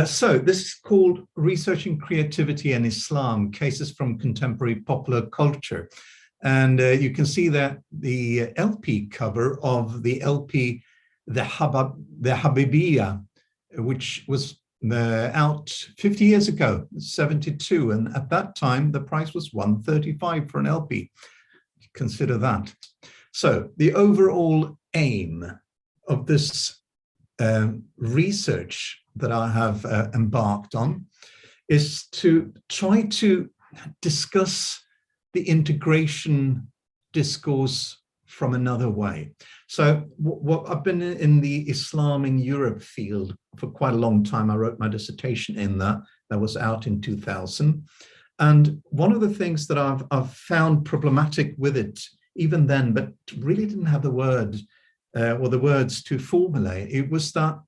So this is called Researching Creativity and Islam, Cases from Contemporary Popular Culture. And you can see that the LP cover of the LP, the Habibiyah, which was out 50 years ago, 72. And at that time, the price was $135 for an LP. Consider that. So the overall aim of this research that I have embarked on is to try to discuss the integration discourse from another way. So what I've been in the Islam in Europe field for quite a long time. I wrote my dissertation in that was out in 2000. And one of the things that I've found problematic with it, even then, but really didn't have the word or the words to formulate, it was that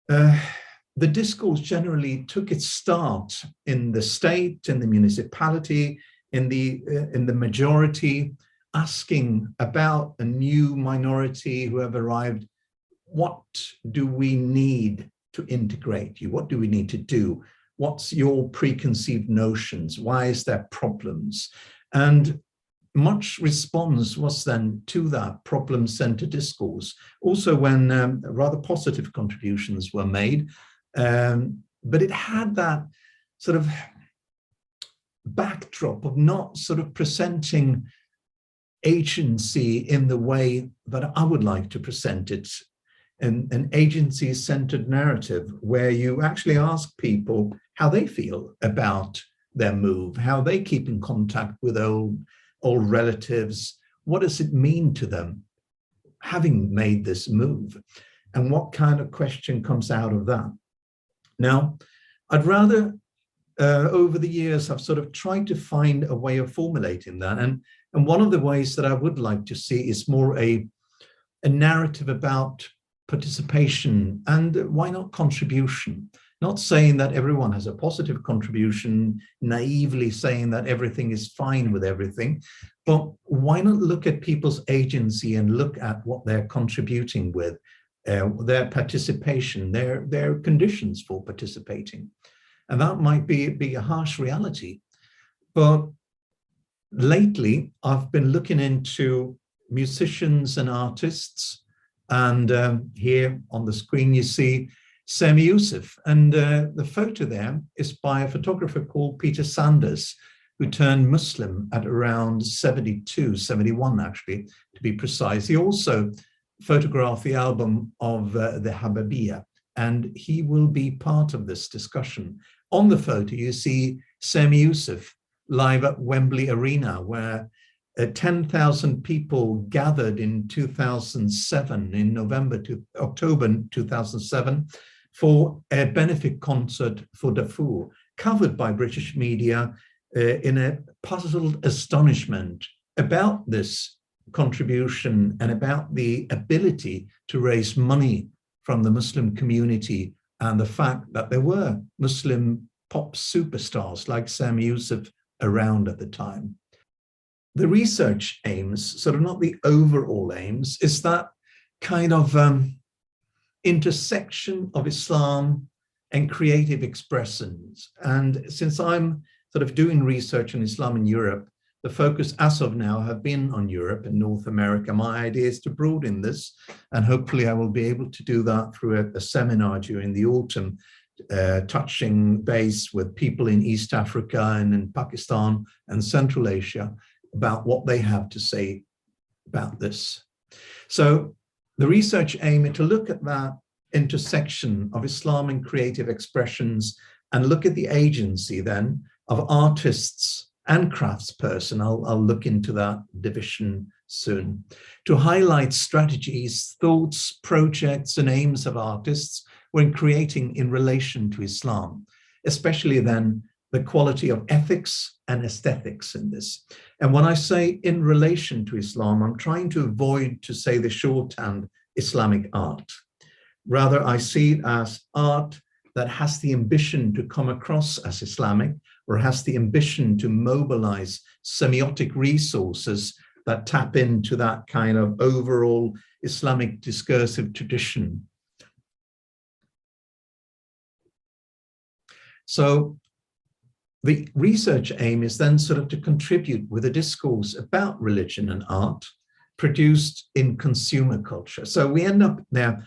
the discourse generally took its start in the state, in the municipality, in the majority, asking about a new minority who have arrived, what do we need to integrate you? What do we need to do? What's your preconceived notions? Why is there problems? And much response was then to that problem-centered discourse. Also when rather positive contributions were made, but it had that sort of backdrop of not sort of presenting agency in the way that I would like to present it, an agency-centered narrative where you actually ask people how they feel about their move, how they keep in contact with old relatives, what does it mean to them having made this move, and what kind of question comes out of that. Now, I'd rather, over the years, I've sort of tried to find a way of formulating that, and one of the ways that I would like to see is more a narrative about participation and why not contribution. Not saying that everyone has a positive contribution, naively saying that everything is fine with everything, but why not look at people's agency and look at what they're contributing with, their participation, their conditions for participating. And that might be a harsh reality. But lately, I've been looking into musicians and artists, and here on the screen you see Sami Yusuf, and the photo there is by a photographer called Peter Sanders, who turned Muslim at around 72, 71 actually, to be precise. He also photographed the album of the Habibiyah, and he will be part of this discussion. On the photo, you see Sami Yusuf live at Wembley Arena, where 10,000 people gathered in 2007, in November to October 2007, for a benefit concert for Darfur, covered by British media in a puzzled astonishment about this contribution and about the ability to raise money from the Muslim community, and the fact that there were Muslim pop superstars like Sami Yusuf around at the time. The research aims, sort of not the overall aims, is that kind of intersection of Islam and creative expressions. And since I'm sort of doing research on Islam in Europe, the focus as of now have been on Europe and North America. My idea is to broaden this, and hopefully I will be able to do that through a seminar during the autumn, touching base with people in East Africa and in Pakistan and Central Asia about what they have to say about this. So the research aim is to look at that intersection of Islam and creative expressions and look at the agency then of artists and craftsperson. I'll look into that division soon, to highlight strategies, thoughts, projects, and aims of artists when creating in relation to Islam, especially then the quality of ethics and aesthetics in this. And when I say in relation to Islam, I'm trying to avoid to say the shorthand Islamic art. Rather, I see it as art that has the ambition to come across as Islamic, or has the ambition to mobilize semiotic resources that tap into that kind of overall Islamic discursive tradition. So the research aim is then sort of to contribute with a discourse about religion and art produced in consumer culture. So we end up now,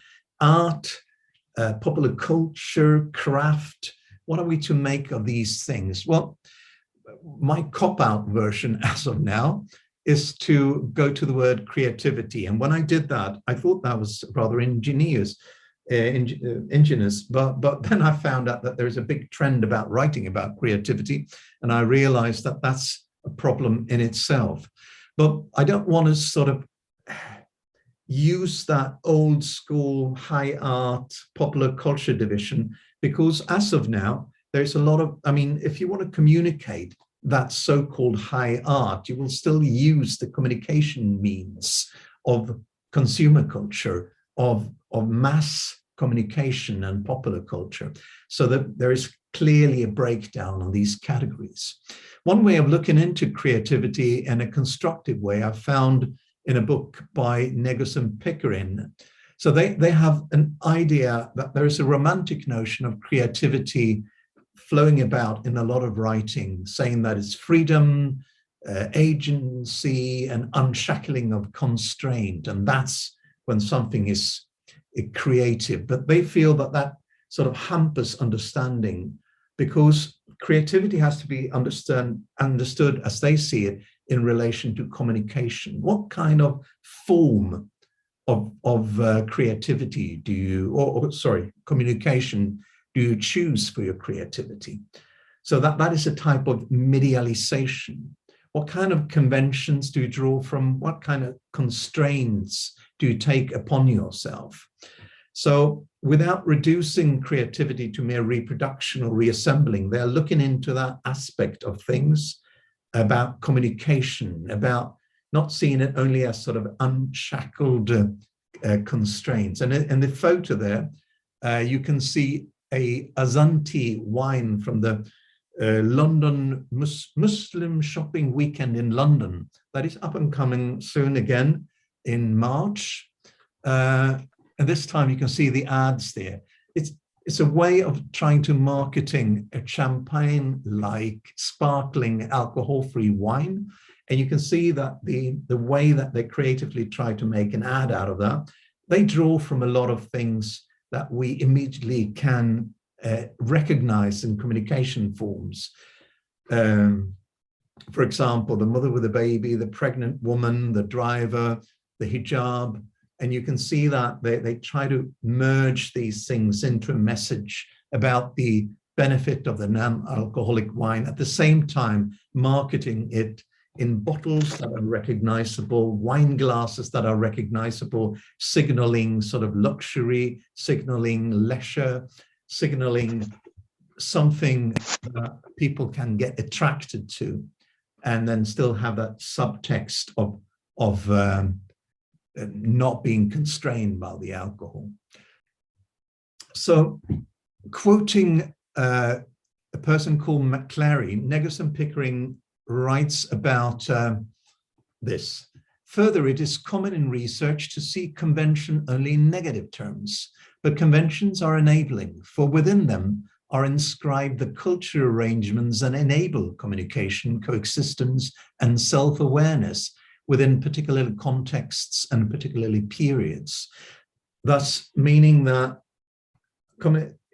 art, popular culture, craft. What are we to make of these things? Well, my cop-out version as of now is to go to the word creativity. And when I did that, I thought that was rather ingenious, but then I found out that there is a big trend about writing about creativity, and I realized that that's a problem in itself. But I don't want to sort of use that old school high art popular culture division, because as of now, there's a lot of, I mean, if you want to communicate that so-called high art, you will still use the communication means of consumer culture, of mass communication and popular culture, so that there is clearly a breakdown on these categories. One way of looking into creativity in a constructive way I found in a book by Negus and Pickering. So they have an idea that there is a romantic notion of creativity flowing about in a lot of writing, saying that it's freedom, agency, and unshackling of constraint. And that's when something is creative. But they feel that that sort of hampers understanding, because creativity has to be understood as they see it in relation to communication. What kind of form of creativity do you, communication do you choose for your creativity? So that is a type of medialization. What kind of conventions do you draw from? What kind of constraints do you take upon yourself? So without reducing creativity to mere reproduction or reassembling, they're looking into that aspect of things about communication, about not seeing it only as sort of unshackled constraints. And in the photo there, you can see a Azanti wine from the London Muslim shopping weekend in London that is up and coming soon again in March. And this time you can see the ads there. It's a way of trying to marketing a champagne-like sparkling alcohol-free wine. And you can see that the way that they creatively try to make an ad out of that, they draw from a lot of things that we immediately can recognize in communication forms. For example, the mother with a baby, the pregnant woman, the driver, the hijab. And you can see that they try to merge these things into a message about the benefit of the non-alcoholic wine, at the same time marketing it in bottles that are recognizable, wine glasses that are recognizable, signaling sort of luxury, signaling leisure, signaling something that people can get attracted to, and then still have that subtext of not being constrained by the alcohol. So quoting a person called McClary, Negus and Pickering writes about this. Further, it is common in research to see convention only in negative terms, but conventions are enabling, for within them are inscribed the cultural arrangements that enable communication, coexistence, and self-awareness within particular contexts and particularly periods. Thus, meaning that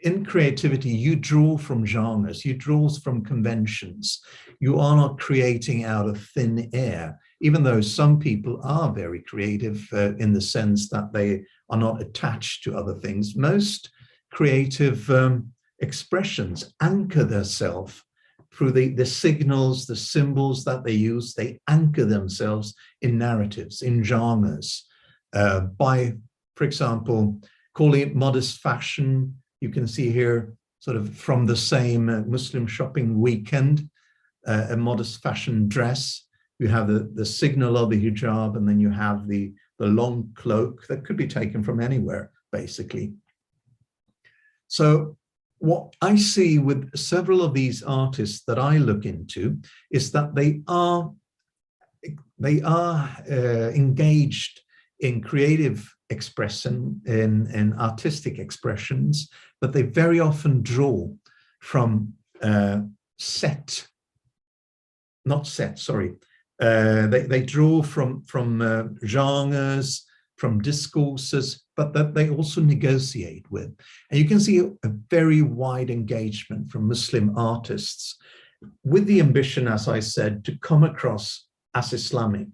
in creativity, you draw from genres, you draw from conventions. You are not creating out of thin air, even though some people are very creative in the sense that they are not attached to other things. Most creative expressions anchor themselves through the signals, the symbols that they use. They anchor themselves in narratives, in genres, by, for example, calling it modest fashion. You can see here sort of from the same Muslim shopping weekend, a modest fashion dress. You have the signal of the hijab, and then you have the long cloak that could be taken from anywhere, basically. So what I see with several of these artists that I look into is that they are engaged in creative expression, in artistic expressions, but they very often draw from They draw from genres, from discourses, but that they also negotiate with. And you can see a very wide engagement from Muslim artists with the ambition, as I said, to come across as Islamic.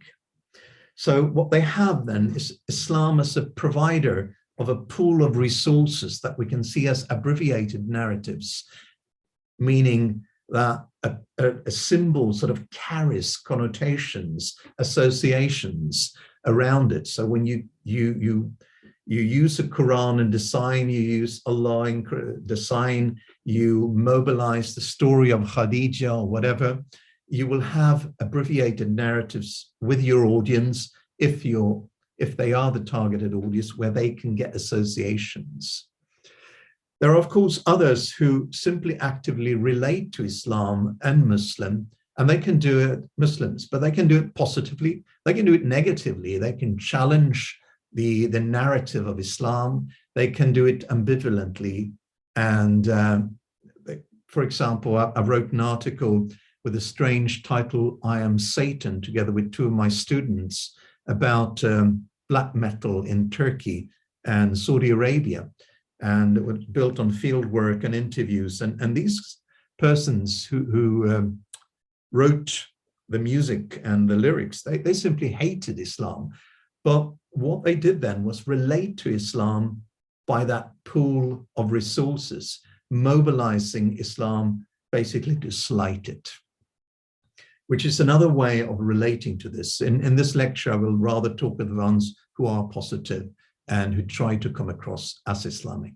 So what they have then is Islam as a provider of a pool of resources that we can see as abbreviated narratives, meaning that a symbol sort of carries connotations, associations around it. So when you use a Quran in design, you use Allah in design, you mobilize the story of Khadija or whatever, you will have abbreviated narratives with your audience if they are the targeted audience, where they can get associations. There are, of course, others who simply actively relate to Islam and Muslim, and they can do it, Muslims, but they can do it positively, they can do it negatively, they can challenge the narrative of Islam, they can do it ambivalently. And for example, I wrote an article with a strange title, I Am Satan, together with two of my students, about black metal in Turkey and Saudi Arabia. And it was built on field work and interviews. And these persons who wrote the music and the lyrics, they simply hated Islam. But what they did then was relate to Islam by that pool of resources, mobilizing Islam basically to slight it, which is another way of relating to this. In this lecture, I will rather talk with the ones who are positive and who try to come across as Islamic.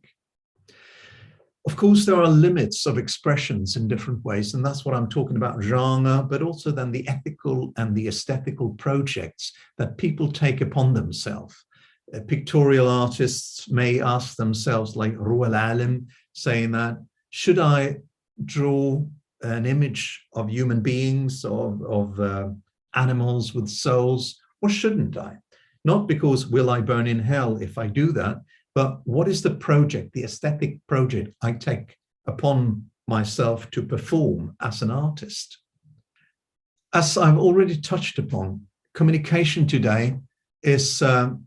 Of course, there are limits of expressions in different ways, and that's what I'm talking about, genre, but also then the ethical and the aesthetical projects that people take upon themselves. Pictorial artists may ask themselves, like Ruwal Alim, saying that, should I draw an image of human beings, of animals with souls, or shouldn't I? Not because will I burn in hell if I do that, but what is the project, the aesthetic project I take upon myself to perform as an artist? As I've already touched upon, communication today is a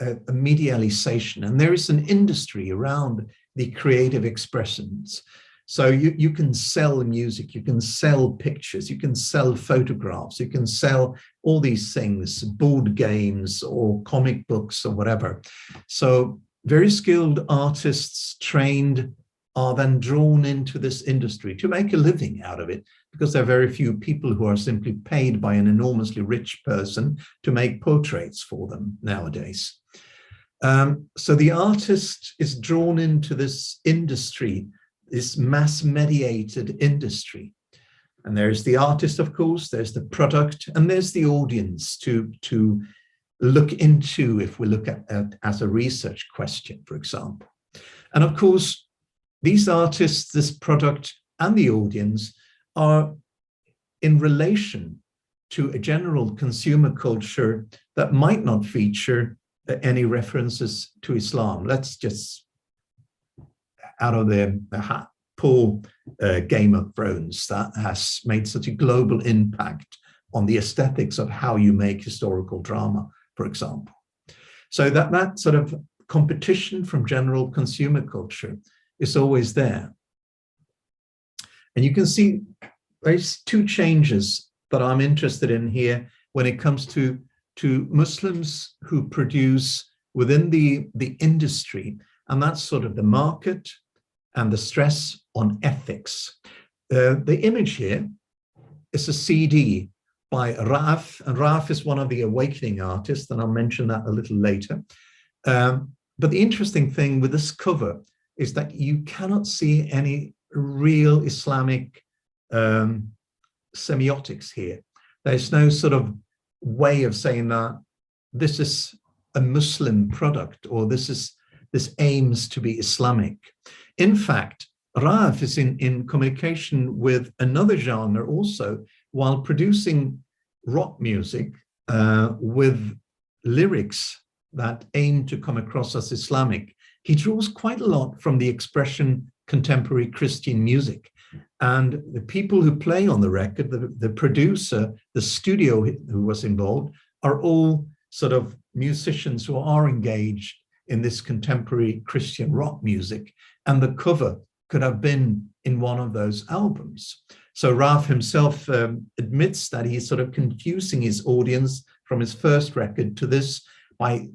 medialization, and there is an industry around the creative expressions. So you can sell music, you can sell pictures, you can sell photographs, you can sell all these things, board games or comic books or whatever. So very skilled artists, trained, are then drawn into this industry to make a living out of it, because there are very few people who are simply paid by an enormously rich person to make portraits for them nowadays. So the artist is drawn into this industry, this mass-mediated industry. And there's the artist, of course, there's the product, and there's the audience to look into, if we look at as a research question, for example. And of course, these artists, this product, and the audience are in relation to a general consumer culture that might not feature any references to Islam. Let's just, out of the hat, pull Game of Thrones, that has made such a global impact on the aesthetics of how you make historical drama, for example. So that sort of competition from general consumer culture is always there. And you can see there's two changes that I'm interested in here when it comes to Muslims who produce within the industry, and that's sort of the market and the stress on ethics. The image here is a CD by Raf, and Raf is one of the awakening artists, and I'll mention that a little later. But the interesting thing with this cover is that you cannot see any real Islamic semiotics here. There's no sort of way of saying that this is a Muslim product, or this aims to be Islamic. In fact, Raf is in communication with another genre also, while producing rock music with lyrics that aim to come across as Islamic. He draws quite a lot from the expression contemporary Christian music. And the people who play on the record, the producer, the studio who was involved, are all sort of musicians who are engaged in this contemporary Christian rock music. And the cover could have been in one of those albums. So Ralph himself admits that he's sort of confusing his audience from his first record to this by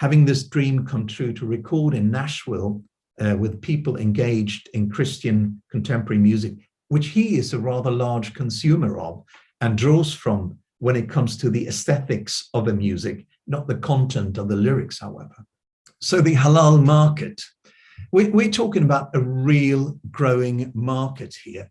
having this dream come true to record in Nashville with people engaged in Christian contemporary music, which he is a rather large consumer of and draws from when it comes to the aesthetics of the music, not the content of the lyrics, however. So the halal market, we're talking about a real growing market here.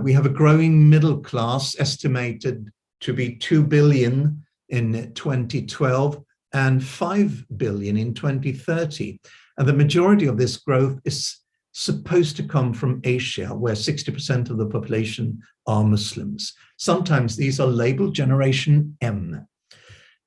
We have a growing middle class estimated to be 2 billion in 2012 and 5 billion in 2030. And the majority of this growth is supposed to come from Asia, where 60% of the population are Muslims. Sometimes these are labeled Generation M.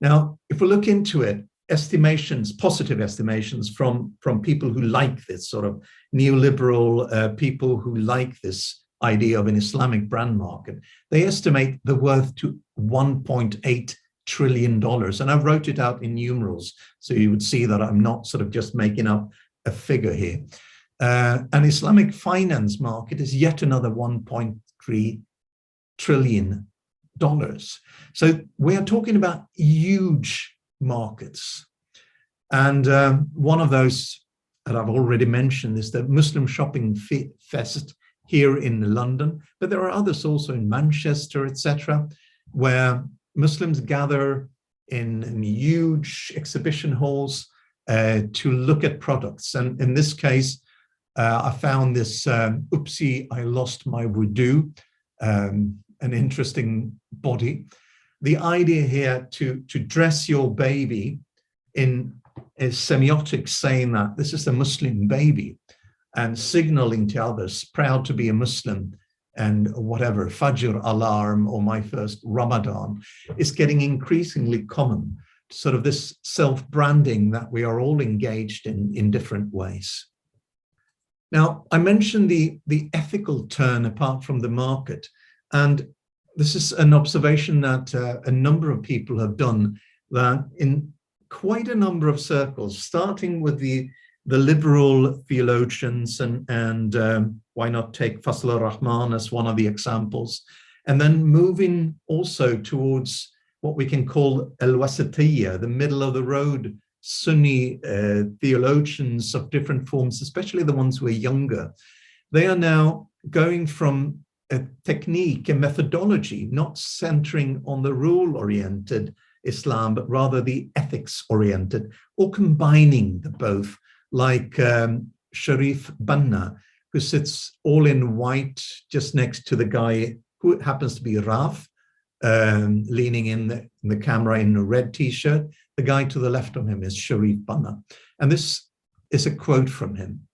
Now, if we look into it, estimations, positive estimations from people who like this sort of neoliberal people who like this idea of an Islamic brand market, they estimate the worth to $1.8 trillion. And I wrote it out in numerals, so you would see that I'm not sort of just making up a figure here. An Islamic finance market is yet another $1.3 trillion. So we are talking about huge markets. And one of those that I've already mentioned is the Muslim Shopping Fest here in London, but there are others also in Manchester, etc., where Muslims gather in huge exhibition halls to look at products. And in this case, I found this Oopsie, I Lost My Wudu, an interesting body. The idea here to dress your baby in a semiotic saying that this is a Muslim baby and signaling to others, proud to be a Muslim, and whatever, Fajr alarm or my first Ramadan, is getting increasingly common. Sort of this self-branding that we are all engaged in different ways. Now, I mentioned the ethical turn apart from the market, and this is an observation that a number of people have done, that in quite a number of circles, starting with the liberal theologians and why not take Fazl ar-Rahman as one of the examples, and then moving also towards what we can call al-Wasatiyya, the middle of the road Sunni theologians of different forms, especially the ones who are younger. They are now going from a technique, a methodology, not centering on the rule-oriented Islam, but rather the ethics-oriented, or combining the both, like Sharif Banna, who sits all in white just next to the guy who happens to be Raf, leaning in the camera in a red t-shirt. The guy to the left of him is Sharif Banna. And this is a quote from him.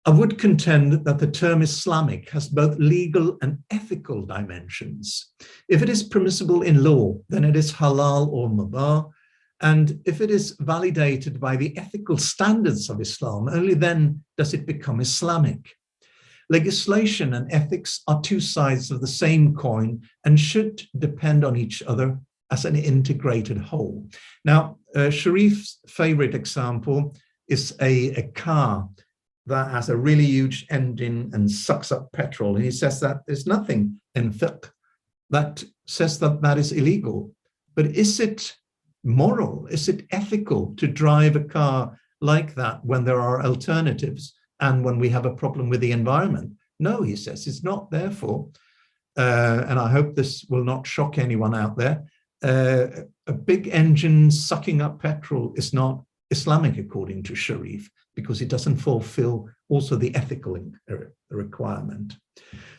I would contend that the term Islamic has both legal and ethical dimensions. If it is permissible in law, then it is halal or mubah. And if it is validated by the ethical standards of Islam, only then does it become Islamic. Legislation and ethics are two sides of the same coin and should depend on each other as an integrated whole. Now, Sharif's favorite example is a car that has a really huge engine and sucks up petrol. And he says that there's nothing in fiqh that says that that is illegal. But is it moral? Is it ethical to drive a car like that when there are alternatives and when we have a problem with the environment? No, he says, it's not. Therefore, and I hope this will not shock anyone out there, a big engine sucking up petrol is not Islamic according to Sharif, because it doesn't fulfill also the ethical requirement.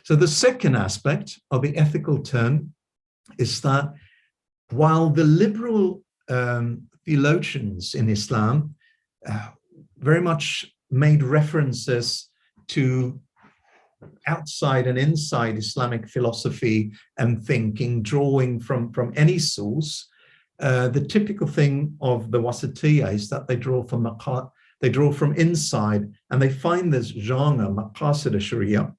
So the second aspect of the ethical turn is that while the liberal theologians in Islam very much made references to outside and inside Islamic philosophy and thinking, drawing from any source, the typical thing of the Wasatiyya is that they draw from They draw from inside, and they find this genre, maqasid al-Sharia,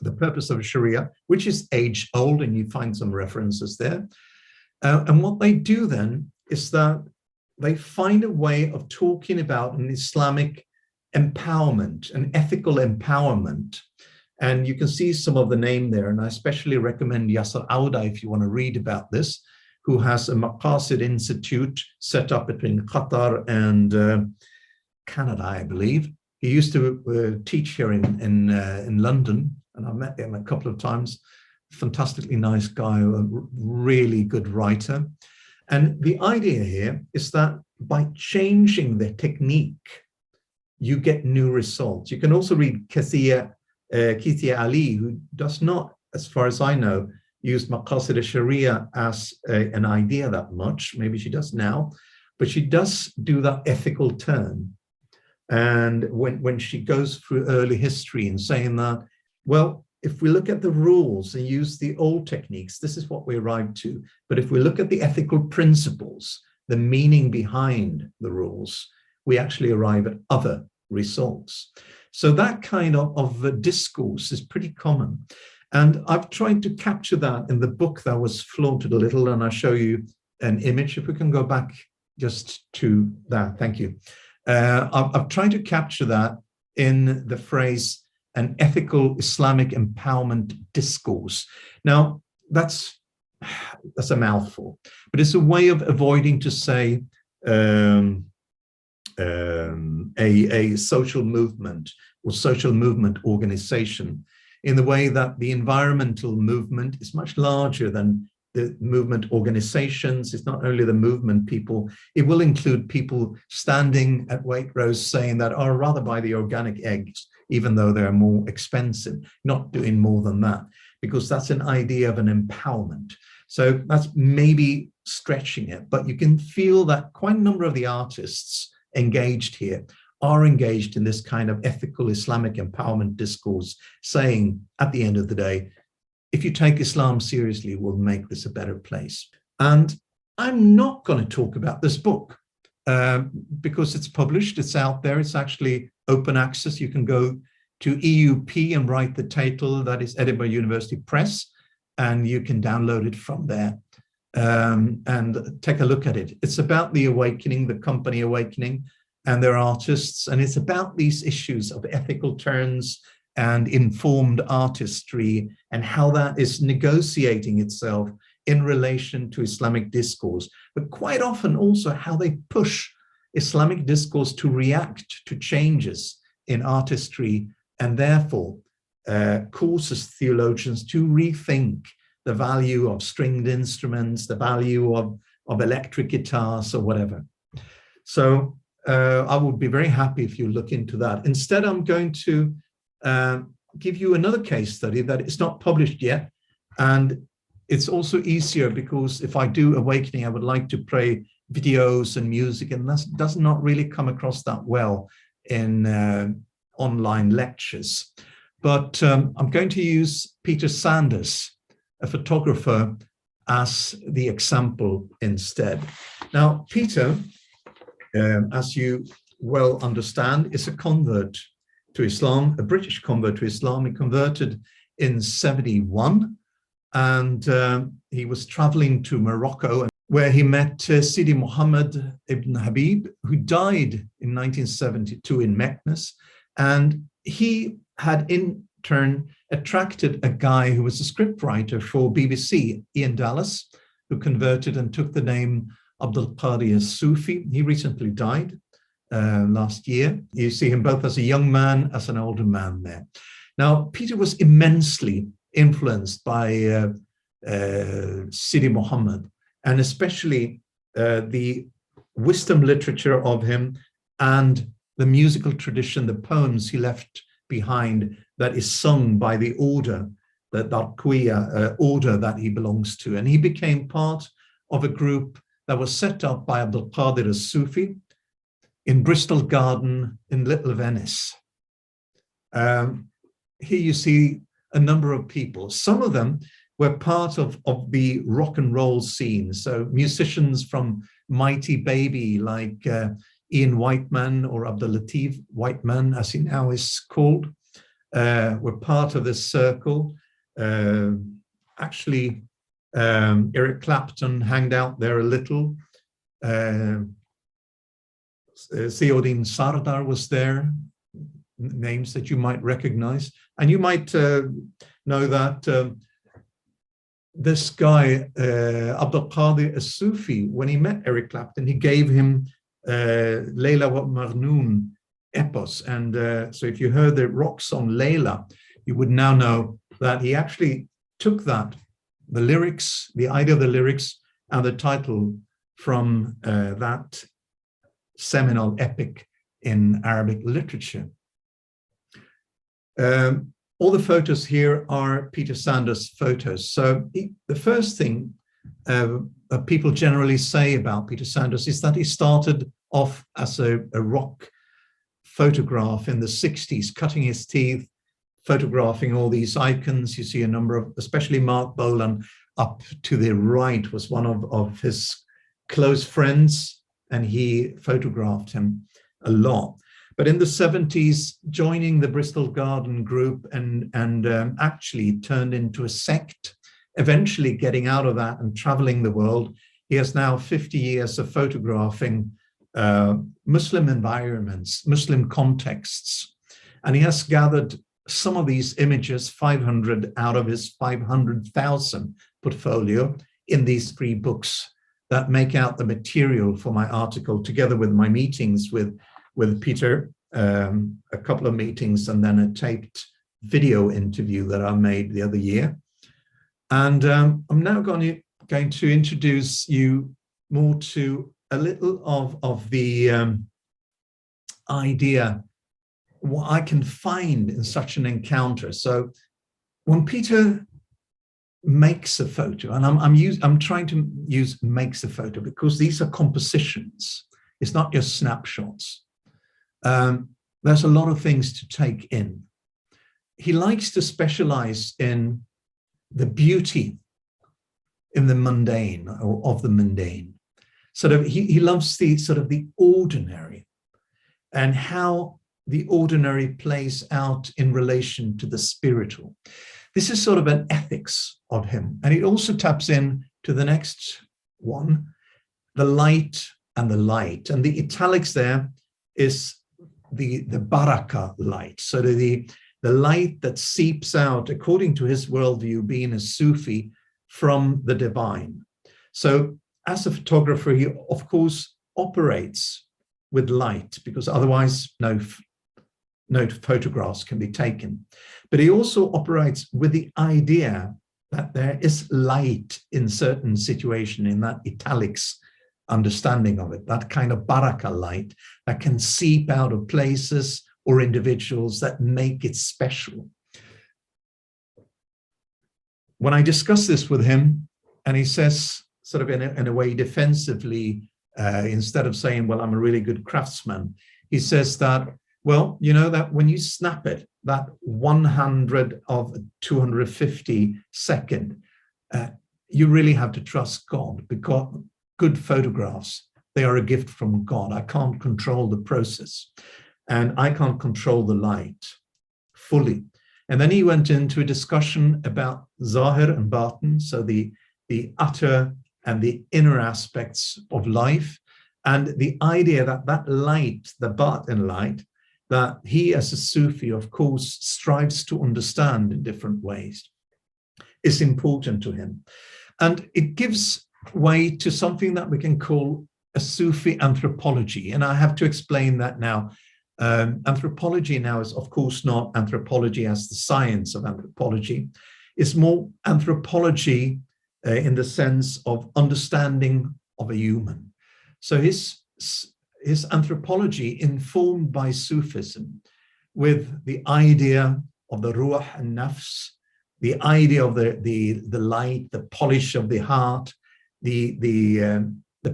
the purpose of Sharia, which is age old, and you find some references there. And what they do then is that they find a way of talking about an Islamic empowerment, an ethical empowerment. And you can see some of the name there. And I especially recommend Yasser Auda if you want to read about this, who has a Maqasid Institute set up between Qatar and Canada, I believe. He used to teach here in London, and I met him a couple of times. Fantastically nice guy, a really good writer. And the idea here is that by changing the technique, you get new results. You can also read Kithia Ali, who does not, as far as I know, use Maqasid al-Sharia as an idea that much. Maybe she does now, but she does do that ethical turn. And when she goes through early history and saying that, well, if we look at the rules and use the old techniques, this is what we arrive to. But if we look at the ethical principles, the meaning behind the rules, we actually arrive at other results. So that kind of discourse is pretty common. And I've tried to capture that in the book that was flaunted a little, and I'll show you an image. If we can go back just to that, thank you. I've tried to capture that in the phrase, an ethical Islamic empowerment discourse. Now, that's a mouthful, but it's a way of avoiding to say a social movement or social movement organization, in the way that the environmental movement is much larger than the movement organizations. It's not only the movement people, it will include people standing at Waitrose saying that, oh, rather buy the organic eggs, even though they're more expensive, not doing more than that, because that's an idea of an empowerment. So that's maybe stretching it, but you can feel that quite a number of the artists engaged here are engaged in this kind of ethical Islamic empowerment discourse, saying at the end of the day, if you take Islam seriously, we'll make this a better place. And I'm not going to talk about this book because it's published, it's out there, it's actually open access. You can go to EUP and write the title, that is Edinburgh University Press, and you can download it from there and take a look at it. It's about the Awakening, the company Awakening, and their artists, and it's about these issues of ethical turns and informed artistry and how that is negotiating itself in relation to Islamic discourse, but quite often also how they push Islamic discourse to react to changes in artistry, and therefore causes theologians to rethink the value of stringed instruments, the value of electric guitars or whatever. So I would be very happy if you look into that. Instead, I'm going to give you another case study that is not published yet. And it's also easier because if I do Awakening, I would like to play videos and music, and that does not really come across that well in online lectures. But I'm going to use Peter Sanders, a photographer, as the example instead. Now, Peter, as you well understand, is a convert to Islam, a British convert to Islam. He converted in 71, and he was traveling to Morocco, where he met Sidi Muhammad ibn Habib, who died in 1972 in Meknes. And he had in turn attracted a guy who was a scriptwriter for BBC, Ian Dallas, who converted and took the name Abdul Qadi as-Sufi. He recently died last year. You see him both as a young man, as an older man there. Now, Peter was immensely influenced by Sidi Muhammad, and especially the wisdom literature of him and the musical tradition, the poems he left behind that is sung by the order, the Darqiya order that he belongs to. And he became part of a group that was set up by Abdul Qadir as-Sufi in Bristol Garden in Little Venice. Here you see a number of people. Some of them were part of the rock and roll scene. So musicians from Mighty Baby, like Ian Whiteman, or Abdul Latif Whiteman, as he now is called, were part of this circle. Actually, Eric Clapton hanged out there a little. Theodin Sardar was there, names that you might recognize. And you might know that this guy, Abdul Qadir as-Sufi, when he met Eric Clapton, he gave him Layla wa Marnoon epos. And so if you heard the rock song Layla, you would now know that he actually took that, the lyrics, the idea of the lyrics and the title from that seminal epic in Arabic literature. All the photos here are Peter Sanders photos. So the first thing people generally say about Peter Sanders is that he started off as a rock photograph in the 60s, cutting his teeth, photographing all these icons. You see a number of, especially Mark Bolan up to the right was one of his close friends, and he photographed him a lot. But in the 70s, joining the Bristol Garden Group and actually turned into a sect, eventually getting out of that and traveling the world. He has now 50 years of photographing Muslim environments, Muslim contexts. And he has gathered some of these images, 500 out of his 500,000 portfolio, in these 3 books that make out the material for my article, together with my meetings with Peter, a couple of meetings, and then a taped video interview that I made the other year. And I'm now going to introduce you more to a little of the idea, what I can find in such an encounter. So when Peter makes a photo, and I'm trying to use makes a photo because these are compositions. It's not just snapshots. There's a lot of things to take in. He likes to specialize in the beauty in the mundane, or of the mundane. Sort of, he loves the sort of the ordinary and how the ordinary plays out in relation to the spiritual. This is sort of an ethics of him. And it also taps in to the next one, the light and the light. And the italics there is the baraka light. So the light that seeps out, according to his worldview, being a Sufi, from the divine. So as a photographer, he of course operates with light, because otherwise no photographs can be taken. But he also operates with the idea that there is light in certain situation, in that italics understanding of it, that kind of baraka light that can seep out of places or individuals that make it special. When I discuss this with him, and he says, sort of in a way defensively, instead of saying, well, I'm a really good craftsman, he says that, well, you know, that when you snap it, that 100 of 250 second, you really have to trust God, because good photographs, they are a gift from God. I can't control the process, and I can't control the light fully. And then he went into a discussion about Zahir and Batin, so the utter and the inner aspects of life, and the idea that that light, the Batin light, that he as a Sufi, of course, strives to understand in different ways, is important to him. And it gives way to something that we can call a Sufi anthropology. And I have to explain that now. Anthropology now is, of course, not anthropology as the science of anthropology. It's more anthropology in the sense of understanding of a human. So his anthropology informed by Sufism, with the idea of the ruh and nafs, the idea of the light, the polish of the heart, the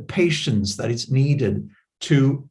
patience that is needed to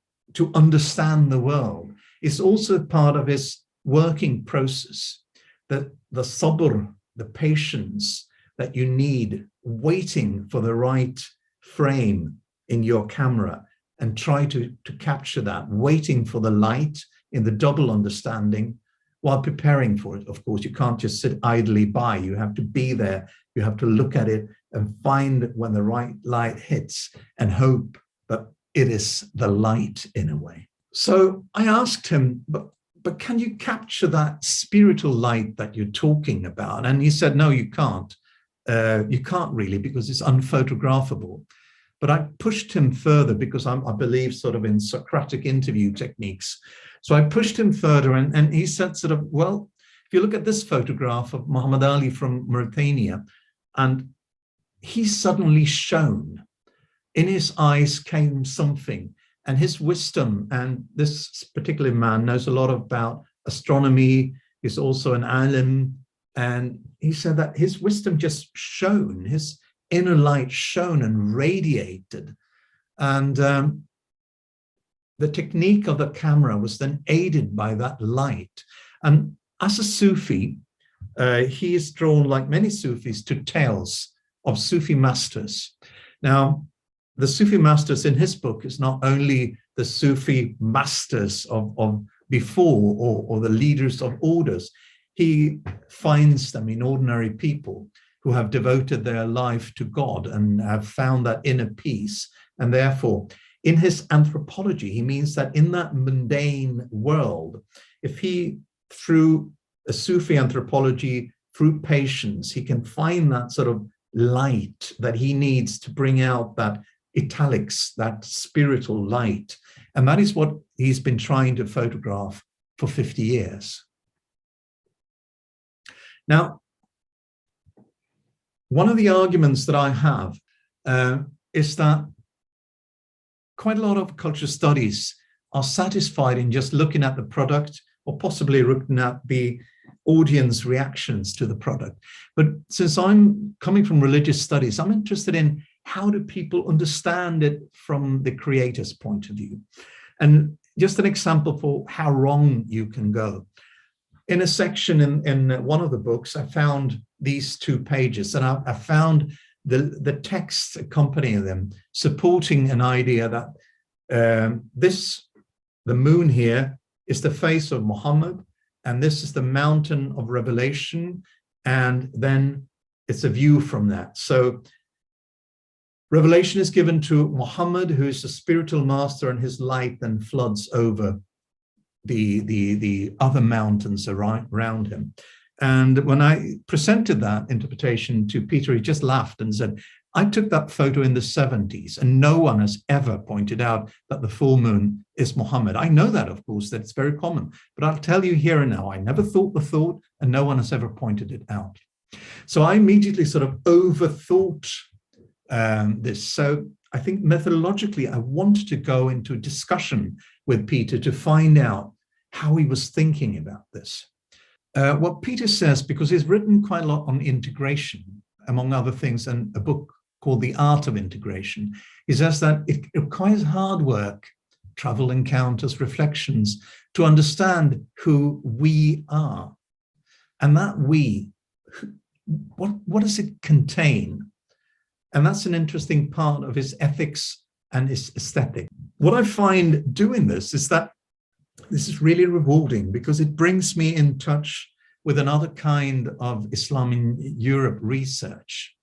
understand the world. It's also part of his working process, that the sabr, the patience that you need waiting for the right frame in your camera, and try to capture that, waiting for the light in the double understanding while preparing for it. Of course, you can't just sit idly by. You have to be there. You have to look at it and find when the right light hits and hope that it is the light in a way. So I asked him, but can you capture that spiritual light that you're talking about? And he said, no, you can't. You can't really, because it's unphotographable. But I pushed him further because I believe sort of in Socratic interview techniques. So I pushed him further, and he said sort of, well, if you look at this photograph of Muhammad Ali from Mauritania, and he suddenly shone. In his eyes came something, and his wisdom, and this particular man knows a lot about astronomy, he's also an alim, and he said that his wisdom just shone, his inner light shone and radiated. And the technique of the camera was then aided by that light. And as a Sufi, he is drawn, like many Sufis, to tales of Sufi masters. Now, the Sufi masters in his book is not only the Sufi masters of before or the leaders of orders. He finds them in ordinary people who have devoted their life to God and have found that inner peace. And therefore, in his anthropology, he means that in that mundane world, if he, through a Sufi anthropology, through patience, he can find that sort of light that he needs to bring out that italics, that spiritual light. And that is what he's been trying to photograph for 50 years. Now, one of the arguments that I have is that quite a lot of culture studies are satisfied in just looking at the product or possibly looking at the audience reactions to the product. But since I'm coming from religious studies, I'm interested in how do people understand it from the creator's point of view. And just an example for how wrong you can go. In a section in one of the books, I found these 2 pages, and I found the text accompanying them, supporting an idea that the moon here is the face of Muhammad, and this is the mountain of revelation, and then it's a view from that. So revelation is given to Muhammad, who is the spiritual master, and his light then floods over the other mountains around him. And when I presented that interpretation to Peter, he just laughed and said, I took that photo in the 70s, and no one has ever pointed out that the full moon is Muhammad. I know that, of course, that it's very common, but I'll tell you here and now, I never thought the thought, and no one has ever pointed it out. So I immediately sort of overthought this. So I think methodologically, I wanted to go into a discussion with Peter to find out how he was thinking about this. What Peter says, because he's written quite a lot on integration, among other things, and a book called The Art of Integration, he says that it requires hard work, travel encounters, reflections, to understand who we are. And that we, what does it contain? And that's an interesting part of his ethics and his aesthetic. What I find doing this is that this is really rewarding because it brings me in touch with another kind of Islam in Europe research.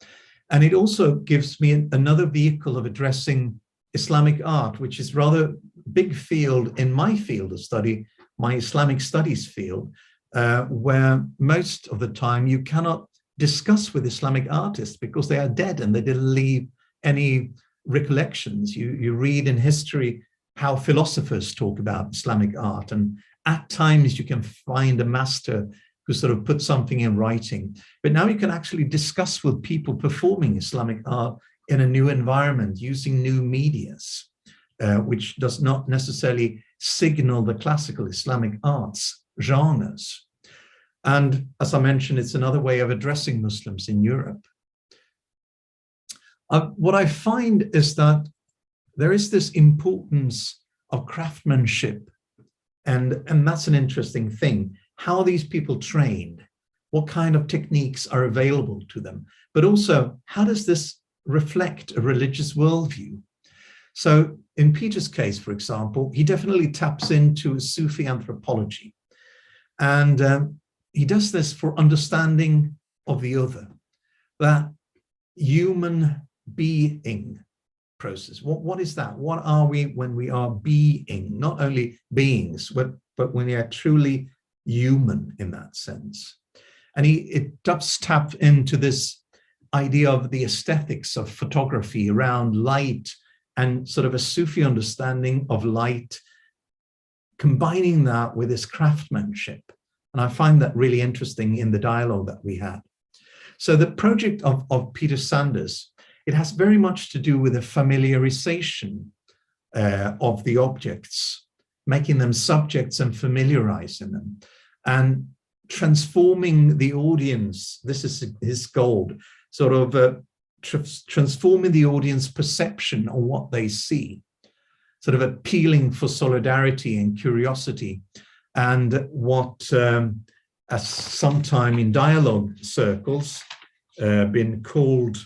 And it also gives me another vehicle of addressing Islamic art, which is rather big field in my field of study, my Islamic studies field, where most of the time you cannot discuss with Islamic artists because they are dead and they didn't leave any recollections. You read in history how philosophers talk about Islamic art, and at times you can find a master who sort of put something in writing. But now you can actually discuss with people performing Islamic art in a new environment using new medias, which does not necessarily signal the classical Islamic arts genres. And as I mentioned, it's another way of addressing Muslims in Europe. What I find is that there is this importance of craftsmanship, and that's an interesting thing. How are these people trained? What kind of techniques are available to them? But also, how does this reflect a religious worldview? So in Peter's case, for example, he definitely taps into Sufi anthropology. And he does this for understanding of the other, that human being process. What is that? What are we when we are being? Not only beings, but when we are truly human in that sense. And it does tap into this idea of the aesthetics of photography around light and sort of a Sufi understanding of light, combining that with this craftsmanship. And I find that really interesting in the dialogue that we had. So the project of Peter Sanders, it has very much to do with the familiarization of the objects, making them subjects and familiarizing them, and transforming the audience. This is his goal, sort of transforming the audience perception on what they see, sort of appealing for solidarity and curiosity, and what has sometime in dialogue circles been called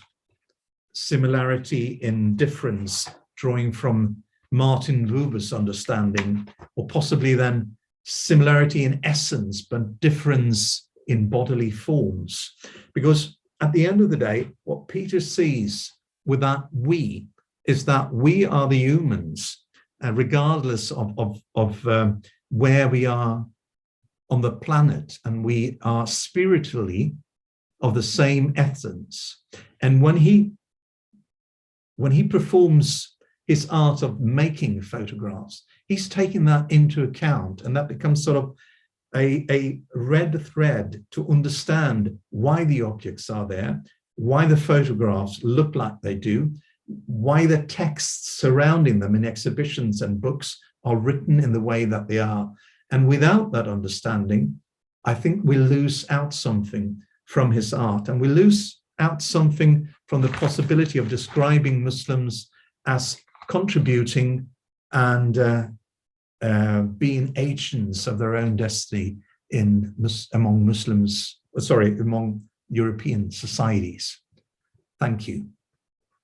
similarity in difference, drawing from Martin Buber's understanding, or possibly then similarity in essence, but difference in bodily forms. Because at the end of the day, what Peter sees with that we is that we are the humans, regardless of where we are on the planet, and we are spiritually of the same essence. And when he performs his art of making photographs, he's taking that into account, and that becomes sort of a red thread to understand why the objects are there, why the photographs look like they do, why the texts surrounding them in exhibitions and books are written in the way that they are. And without that understanding, I think we lose out something from his art, and we lose out something from the possibility of describing Muslims as contributing and being agents of their own destiny among European societies. Thank you.